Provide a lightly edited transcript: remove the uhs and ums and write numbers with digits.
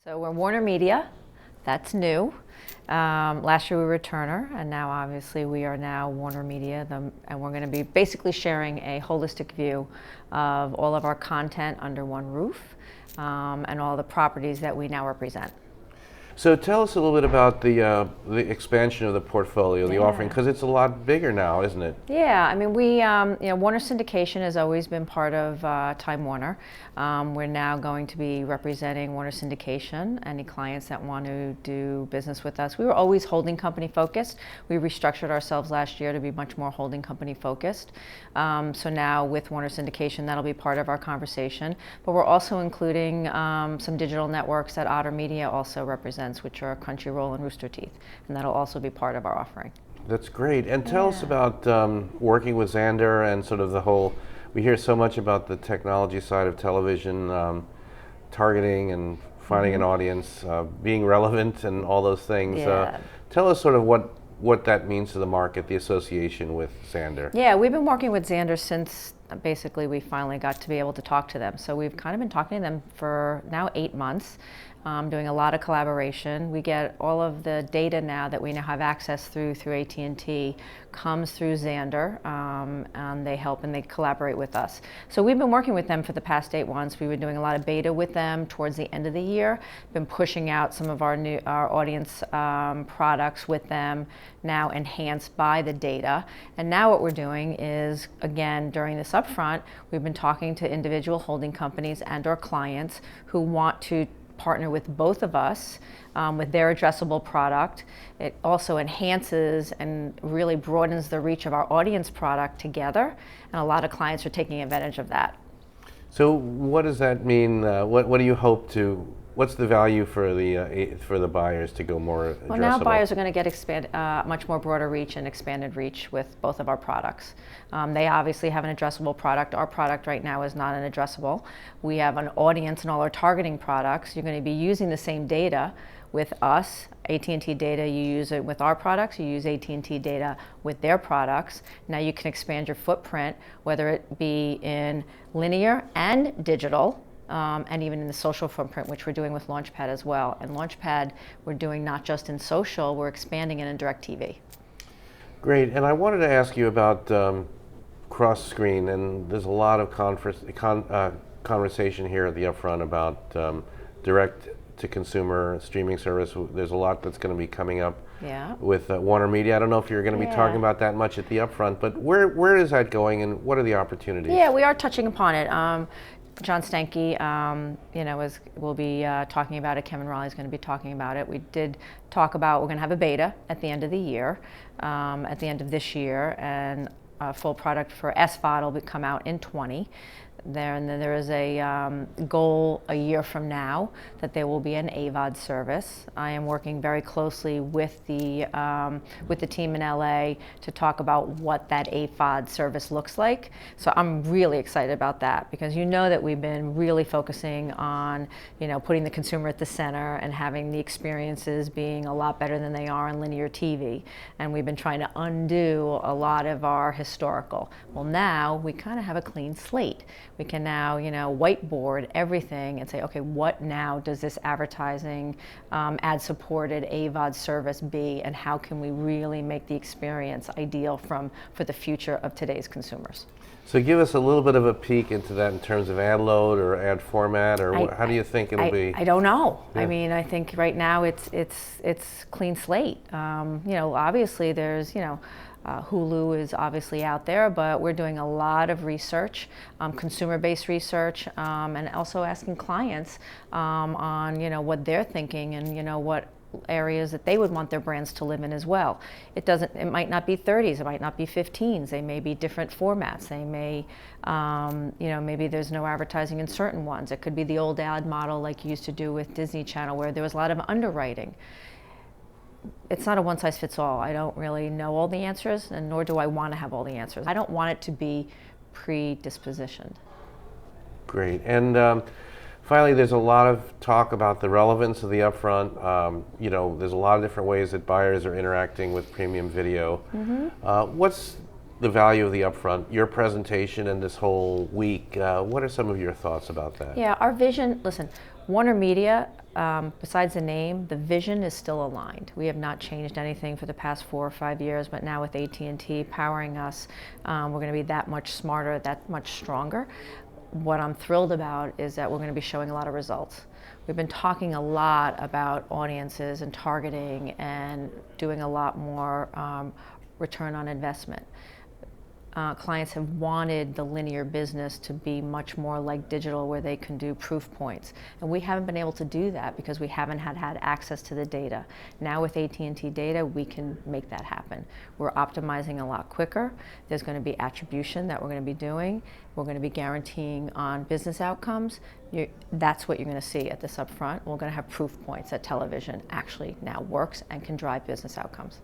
So we're WarnerMedia, that's new. Last year we were Turner, and now obviously we are now WarnerMedia, and we're going to be basically sharing a holistic view of all of our content under one roof, and all the properties that we now represent. So tell us a little bit about the expansion of the portfolio, the offering, because it's a lot bigger now, isn't it? Yeah, I mean, we, Warner Syndication has always been part of Time Warner. We're now going to be representing Warner Syndication, any clients that want to do business with us. We were always holding company focused. We restructured ourselves last year to be much more holding company focused. So now with Warner Syndication, that'll be part of our conversation. But we're also including some digital networks that Otter Media also represents, which are Crunchyroll and Rooster Teeth, and that'll also be part of our offering. That's great. And tell us about working with Xandr and sort of the whole, we hear so much about the technology side of television, targeting and finding an audience, being relevant and all those things. Tell us sort of what that means to the market, the association with Xandr. Yeah, we've been working with Xandr since basically we finally got to be able to talk to them. So we've kind of been talking to them for now 8 months. Doing a lot of collaboration. We get all of the data now that we now have access through AT&T comes through Xandr, and they help and they collaborate with us. So we've been working with them for the past 8 months. We've been doing a lot of beta with them towards the end of the year. Been pushing out some of our audience products with them, now enhanced by the data. And now what we're doing is, again, during this upfront, we've been talking to individual holding companies and our clients who want to partner with both of us with their addressable product. It also enhances and really broadens the reach of our audience product together, and a lot of clients are taking advantage of that. So what does that mean? What do you hope to? What's the value for the buyers to go more addressable? Well, now buyers are going to get much more broader reach and expanded reach with both of our products. They obviously have an addressable product. Our product right now is not an addressable. We have an audience in all our targeting products. You're going to be using the same data with us, AT&T data, you use it with our products, you use AT&T data with their products. Now you can expand your footprint, whether it be in linear and digital, and even in the social footprint, which we're doing with Launchpad as well. And Launchpad, we're doing not just in social, we're expanding it in DirecTV. Great, and I wanted to ask you about cross-screen, and there's a lot of conversation here at the upfront about direct-to-consumer streaming service. There's a lot that's going to be coming up with WarnerMedia. I don't know if you're going to be talking about that much at the upfront, but where is that going, and what are the opportunities? Yeah, we are touching upon it. John Stanky, will be talking about it. Kevin Raleigh's going to be talking about it. We did talk about we're going to have a beta at the end of the year, at the end of this year, and a full product for SVOD will come out in 20. And then there is a goal a year from now that there will be an AVOD service. I am working very closely with the team in LA to talk about what that AVOD service looks like. So I'm really excited about that, because you know that we've been really focusing on putting the consumer at the center and having the experiences being a lot better than they are on linear TV. And we've been trying to undo a lot of our historical. Well, now we kind of have a clean slate. We can now, whiteboard everything and say, okay, what now does this advertising, ad-supported AVOD service be, and how can we really make the experience ideal for the future of today's consumers? So give us a little bit of a peek into that in terms of ad load or ad format, or how do you think it'll be? I don't know. Yeah. I mean, I think right now it's clean slate. Obviously there's, Hulu is obviously out there, but we're doing a lot of research, consumer-based research, and also asking clients on what they're thinking and what areas that they would want their brands to live in as well. It might not be 30s, it might not be 15s, they may be different formats. They may, maybe there's no advertising in certain ones. It could be the old ad model like you used to do with Disney Channel, where there was a lot of underwriting. It's not a one-size-fits-all. I don't really know all the answers, and nor do I want to have all the answers. I don't want it to be pre-dispositioned. Great. And finally, there's a lot of talk about the relevance of the upfront. There's a lot of different ways that buyers are interacting with premium video. What's the value of the upfront, your presentation, and this whole week? What are some of your thoughts about that? Yeah, our vision, listen, WarnerMedia besides the name, the vision is still aligned. We have not changed anything for the past 4 or 5 years, but now with AT&T powering us, we're going to be that much smarter, that much stronger. What I'm thrilled about is that we're going to be showing a lot of results. We've been talking a lot about audiences and targeting and doing a lot more return on investment. Clients have wanted the linear business to be much more like digital, where they can do proof points. And we haven't been able to do that because we haven't had access to the data. Now with AT&T data, we can make that happen. We're optimizing a lot quicker. There's going to be attribution that we're going to be doing. We're going to be guaranteeing on business outcomes. That's what you're going to see at this upfront. We're going to have proof points that television actually now works and can drive business outcomes.